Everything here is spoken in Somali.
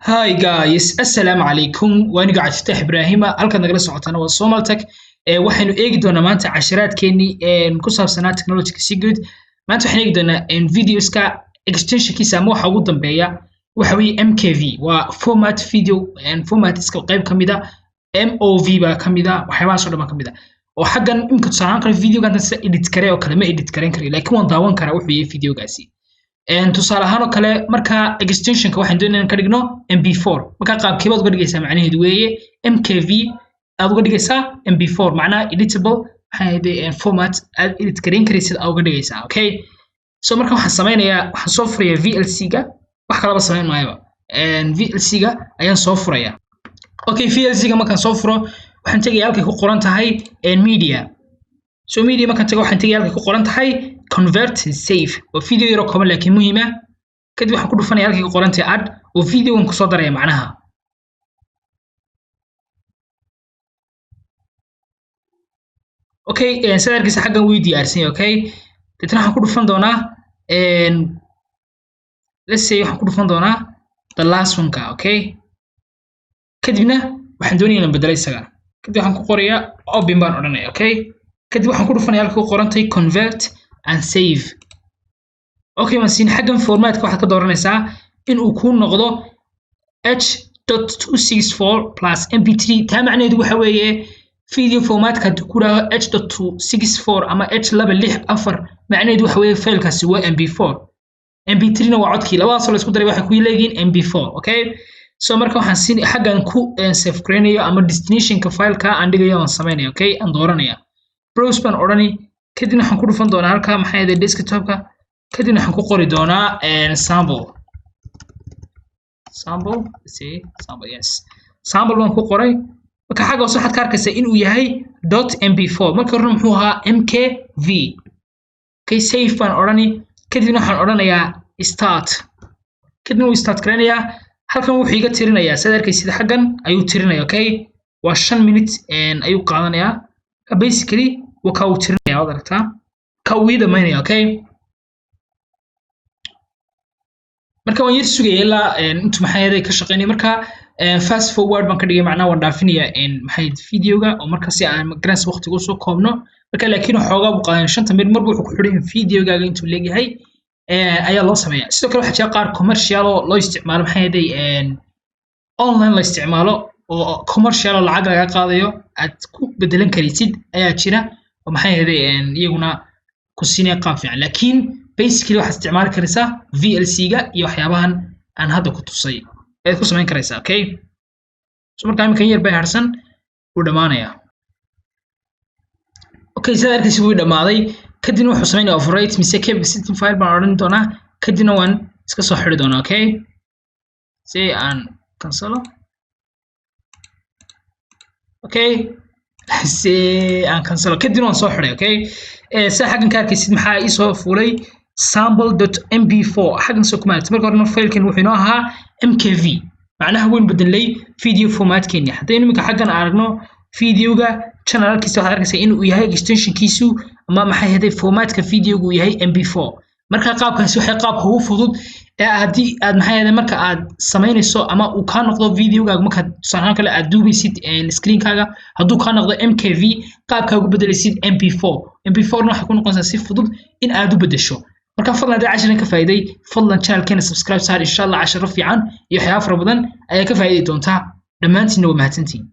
Hi guys, assalaamu calaykum. Waan iga Cabditax Ibraahima. Halkan nagala socotana waa Somaltech. Waxaynu eegi doonaa maanta cashiraadkeennii ku saabsanaa technology si guud. Maanta waxaan eegi doonaa videoska extensionkiisa ama waxa ugu dambeeya waxa weeye MKV. Waa format video format iska qayb kamid ah MOV ba kamid ah waxyaabahaas oo dhan kamid ah. oo xaggan imka tusaalaan kara videogan sida edit kare oo kale ma edit karen kari laakiin waan daawan karaa wuxuu yahay videogaasi. tusaale ahaan oo kale marka extensionka waxaan doonaynaa ka dhigno MP4 marka qaabkeebaad uga dhigaysaa macnaheedu weeye MKV aad uga dhigaysaa MP4 macnaha editable waxay format aad edit karen karaysid aad uga dhigaysaa okay so marka waxaan sameynayaa waxaan soo furayaa VLC ga wax kale ba sameyn maayo VLC ga ayaan soo furayaa okay VLC ga markaan soo furo waxaan tagayaa halkay ku qoran tahay media so media markaan tago waxaan tagayaa halkay ku qoran tahay convert and save oo video yaro kooban laakiin muhiim ah kadib waxaan ku dhufanayaa halkay ku qoran tahay add oo videogan ku soo daraya macnaha okay sida arkaysa xaggan way diyaarsan yahay okay dadna waxaan ku dhufan doonaa let's say waxaan ku dhufan doonaa the last one ka okay kadibna waxaan doonayaa inaan bedelo isaga kadib waxaan ku qorayaa open baan odhanaya okay kadib waxaan ku dhufanayaa halkay ku qoran tahay convert and save okay ma siin xaggan formatka waxaad ka dooranaysaa in uu ku noqdo h.264 plus mp3 taa macnaheedu waxa weeye video formatka ku dhaho h.264 ama h264 macnaheedu waxa weeye faylkaasi waa mp4 mp3 na waa codkii labadaas la isku daray waxa ku leeyihiin mp4 okay so marka waxaan siin xaggan ku save gareynayo ama destinationka fileka aan dhigayo aan sameeyo okay aan dooranaya browse ban orani kadibna waxaan ku dhufan doonaa halka maxay ahayd desktopka kadibna waxaan ku qori doonaa sample yes sample baan ku qoray marka xagga hoose waxaad ka arkaysaa inuu yahay .mp4 marka horena muxuu ahaa mkv okay save baan orani kadibna waxaan oranayaa start kadibna uu start gareynayaa halkan wuxuu iga tirinayaa sida arkaysid xaggan ayuu tirinaya okay waa 5 minutes ayuu qaadanayaa basically waka uu tirinaya wada aragtaa ka uu idamaynaya okay marka waan yar sugayay ilaa intu maxay ahayd ka shaqeynay marka fast forward baan ka dhigay macnaha waan dhaafinayaa maxay videoga oo marka si aan grants waqtiga soo koobno marka laakiin xoogaa buu qaadan 5 minute marba wuxuu ku xidhay videogaaga intuu leeyahay ayaa loo sameeyaa sidoo kale waxaa jira qaar commercial oo loo isticmaalo maxay ahayd online la isticmaalo oo commercial lacag laga qaadayo aad ku bedelan karaysid ayaa jira oo maxay ahayd iyaguna ku siinay qaab fiican laakiin basically waxaad isticmaali karaysaa VLC ga iyo waxyaabahan aan hadda ku tusay aad ku sameyn karaysaa okay so marka imkan yar bay harsan u dhamaanaya okay sida arkaysi wuu dhamaaday kadibna wuxuu sameeyaa overwrite mise keep system file baan oran doonaa kadibna waan iska soo xiri doonaa okay si aan cancelo okay si aan cancelo kadibna waan soo xiray okay saa xaggan ka arkaysid maxaa ii soo fuulay sample.mp4 xaggan soo kuma marka horena filekan wuxuu inoo ahaa mkv macnaha weyn bedelay video formatkeeni haddaynu imika xaggan aragno videoga channelkiisa waxaad arkaysaa inuu yahay extensionkiisu ama maxay ahayd formatka videogu yahay mp4 marka qaabkaasi waxay qaabka ugu fudud haddii aad maxay ahayd marka aad sameynayso ama uu ka noqdo videogaaga marka tusaale kale aad duubaysid screenkaaga hadduu ka noqdo mkv qaabka ugu bedelaysid mp4 na waxa ku noqonaysaa si fudud in aad u bedesho marka fadlan hadii casharkan ka faa'iiday fadlan channelkeena subscribe saar insha Allah casharo fiican iyo waxyaabo fara badan ayaa ka faa'iidi doontaa dhammaantiin waa mahadsantiin